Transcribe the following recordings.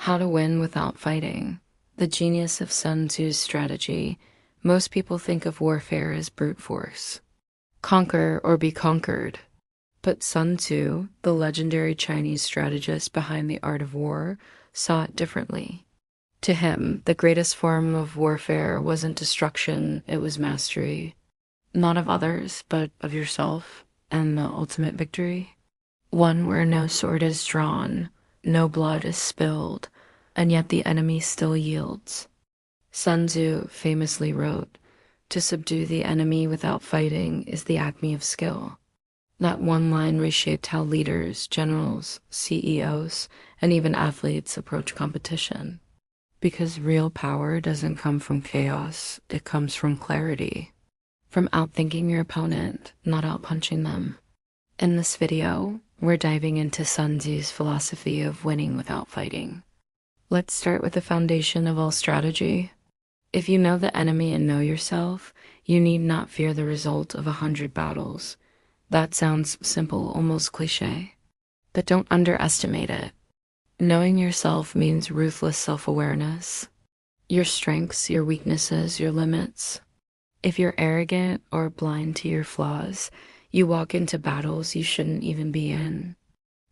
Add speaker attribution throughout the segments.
Speaker 1: How to win without fighting. The genius of Sun Tzu's strategy. Most people think of warfare as brute force. Conquer or be conquered. But Sun Tzu, the legendary Chinese strategist behind the art of war, saw it differently. To him, the greatest form of warfare wasn't destruction, it was mastery. Not of others, but of yourself, and the ultimate victory. One where no sword is drawn, no blood is spilled, and yet the enemy still yields. Sun Tzu famously wrote, "To subdue the enemy without fighting is the acme of skill." That one line reshaped how leaders, generals, CEOs, and even athletes approach competition. Because real power doesn't come from chaos, it comes from clarity. From outthinking your opponent, not outpunching them. In this video, we're diving into Sun Tzu's philosophy of winning without fighting. Let's start with the foundation of all strategy. If you know the enemy and know yourself, you need not fear the result of 100 battles. That sounds simple, almost cliche. But don't underestimate it. Knowing yourself means ruthless self-awareness. Your strengths, your weaknesses, your limits. If you're arrogant or blind to your flaws, you walk into battles you shouldn't even be in.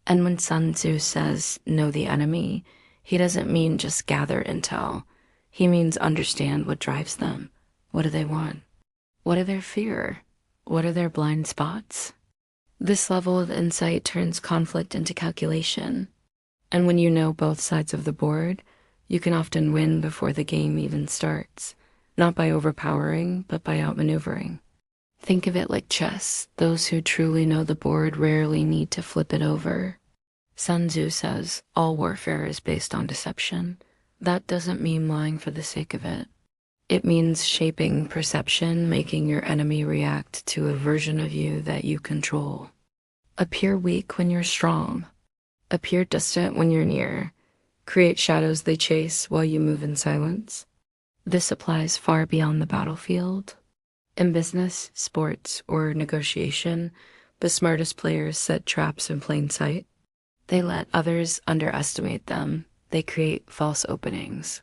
Speaker 1: And when Sun Tzu says, know the enemy, he doesn't mean just gather intel. He means understand what drives them. What do they want? What are their fear? What are their blind spots? This level of insight turns conflict into calculation. And when you know both sides of the board, you can often win before the game even starts. Not by overpowering, but by outmaneuvering. Think of it like chess. Those who truly know the board rarely need to flip it over. Sun Tzu says, all warfare is based on deception. That doesn't mean lying for the sake of it. It means shaping perception, making your enemy react to a version of you that you control. Appear weak when you're strong. Appear distant when you're near. Create shadows they chase while you move in silence. This applies far beyond the battlefield. In business, sports, or negotiation, the smartest players set traps in plain sight. They let others underestimate them. They create false openings.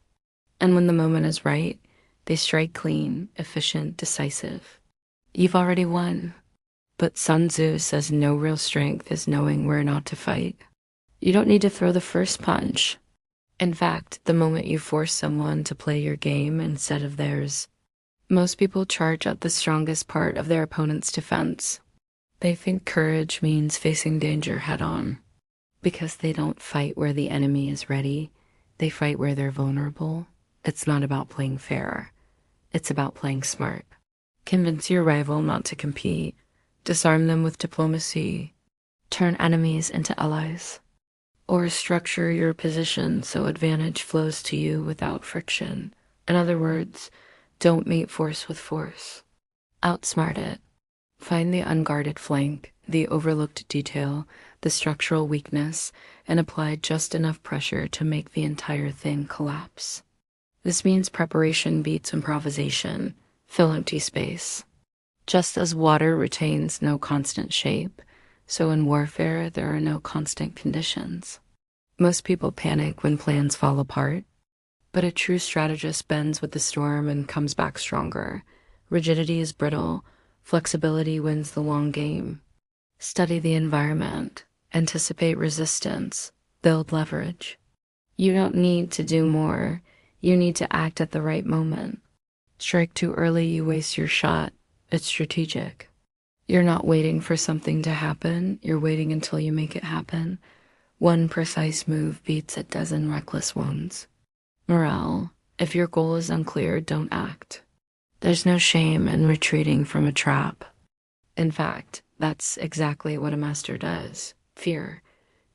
Speaker 1: And when the moment is right, they strike clean, efficient, decisive. You've already won. But Sun Tzu says no real strength is knowing where not to fight. You don't need to throw the first punch. In fact, the moment you force someone to play your game instead of theirs, most people charge at the strongest part of their opponent's defense. They think courage means facing danger head-on. Because they don't fight where the enemy is ready, they fight where they're vulnerable. It's not about playing fair. It's about playing smart. Convince your rival not to compete. Disarm them with diplomacy. Turn enemies into allies. Or structure your position so advantage flows to you without friction. In other words, don't meet force with force. Outsmart it. Find the unguarded flank, the overlooked detail, the structural weakness, and apply just enough pressure to make the entire thing collapse. This means preparation beats improvisation. Fill empty space. Just as water retains no constant shape, so in warfare there are no constant conditions. Most people panic when plans fall apart, but a true strategist bends with the storm and comes back stronger. Rigidity is brittle. Flexibility wins the long game. Study the environment. Anticipate resistance. Build leverage. You don't need to do more. You need to act at the right moment. Strike too early, you waste your shot. It's strategic. You're not waiting for something to happen. You're waiting until you make it happen. One precise move beats a dozen reckless ones. Morale. If your goal is unclear, don't act. There's no shame in retreating from a trap. In fact, that's exactly what a master does. Fear.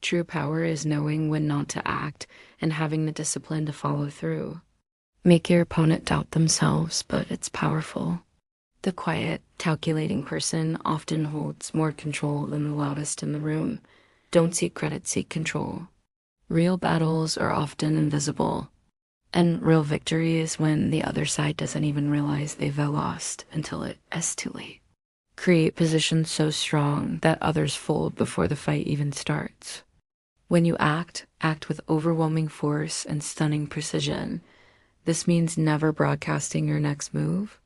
Speaker 1: True power is knowing when not to act and having the discipline to follow through. Make your opponent doubt themselves, but it's powerful. The quiet, calculating person often holds more control than the loudest in the room. Don't seek credit, seek control. Real battles are often invisible. And real victory is when the other side doesn't even realize they've lost until it is too late. Create positions so strong that others fold before the fight even starts. When you act with overwhelming force and stunning precision. This means never broadcasting your next move.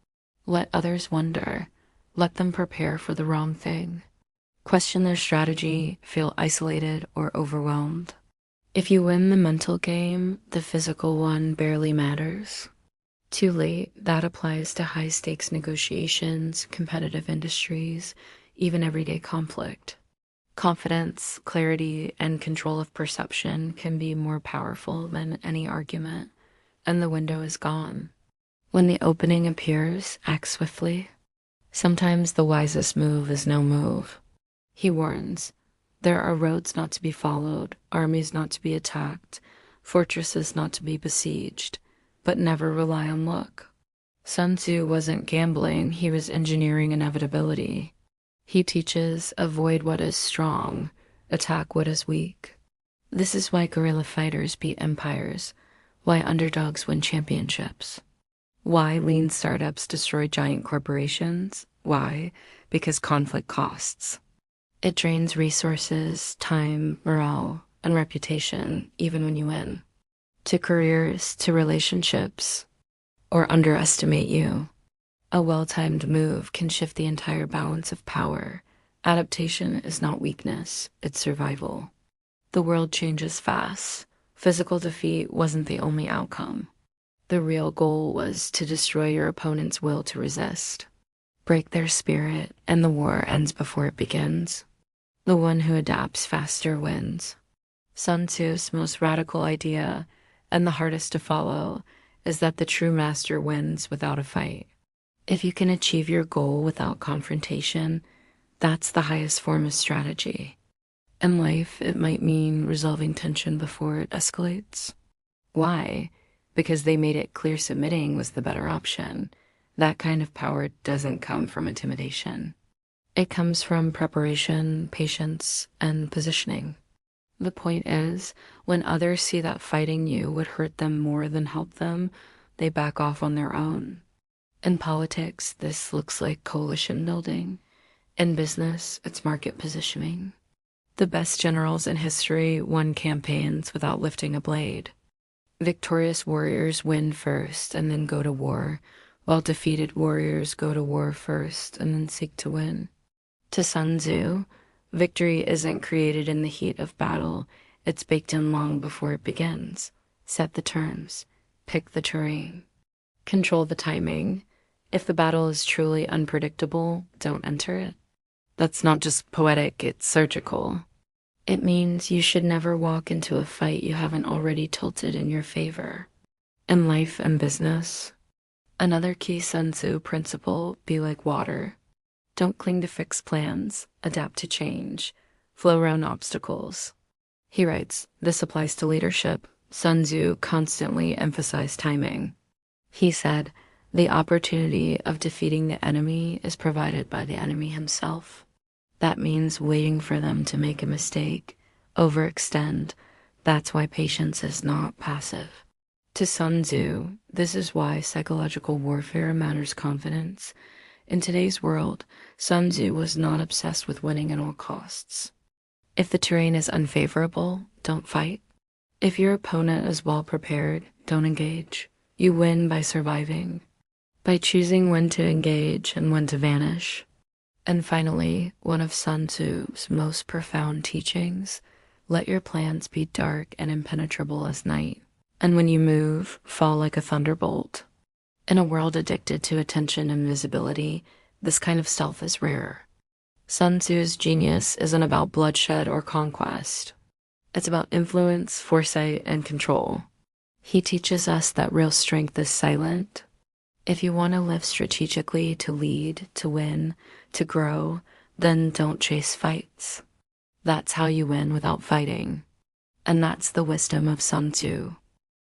Speaker 1: Let others wonder. Let them prepare for the wrong thing. Question their strategy, feel isolated or overwhelmed. If you win the mental game, the physical one barely matters. Too late, that applies to high-stakes negotiations, competitive industries, even everyday conflict. Confidence, clarity, and control of perception can be more powerful than any argument, and the window is gone. When the opening appears, act swiftly. Sometimes the wisest move is no move. He warns, there are roads not to be followed, armies not to be attacked, fortresses not to be besieged, but never rely on luck. Sun Tzu wasn't gambling, he was engineering inevitability. He teaches, avoid what is strong, attack what is weak. This is why guerrilla fighters beat empires, why underdogs win championships. Why lean startups destroy giant corporations? Why? Because conflict costs. It drains resources, time, morale, and reputation, even when you win. To careers, to relationships, or underestimate you. A well-timed move can shift the entire balance of power. Adaptation is not weakness, it's survival. The world changes fast. Physical defeat wasn't the only outcome. The real goal was to destroy your opponent's will to resist. Break their spirit, and the war ends before it begins. The one who adapts faster wins. Sun Tzu's most radical idea, and the hardest to follow, is that the true master wins without a fight. If you can achieve your goal without confrontation, that's the highest form of strategy. In life, it might mean resolving tension before it escalates. Why? Because they made it clear submitting was the better option. That kind of power doesn't come from intimidation. It comes from preparation, patience, and positioning. The point is, when others see that fighting you would hurt them more than help them, they back off on their own. In politics, this looks like coalition building. In business, it's market positioning. The best generals in history won campaigns without lifting a blade. Victorious warriors win first and then go to war, while defeated warriors go to war first and then seek to win. To Sun Tzu, victory isn't created in the heat of battle, it's baked in long before it begins. Set the terms, pick the terrain, control the timing. If the battle is truly unpredictable, don't enter it. That's not just poetic, it's surgical. It means you should never walk into a fight you haven't already tilted in your favor. In life and business, another key Sun Tzu principle, be like water. Don't cling to fixed plans, adapt to change, flow around obstacles. He writes, this applies to leadership. Sun Tzu constantly emphasized timing. He said, the opportunity of defeating the enemy is provided by the enemy himself. That means waiting for them to make a mistake, overextend. That's why patience is not passive. To Sun Tzu, this is why psychological warfare matters confidence. In today's world, Sun Tzu was not obsessed with winning at all costs. If the terrain is unfavorable, don't fight. If your opponent is well prepared, don't engage. You win by surviving, by choosing when to engage and when to vanish. And finally, one of Sun Tzu's most profound teachings, let your plans be dark and impenetrable as night. And when you move, fall like a thunderbolt. In a world addicted to attention and visibility, this kind of stealth is rare. Sun Tzu's genius isn't about bloodshed or conquest. It's about influence, foresight, and control. He teaches us that real strength is silent. If you want to live strategically, to lead, to win, to grow, then don't chase fights. That's how you win without fighting. And that's the wisdom of Sun Tzu.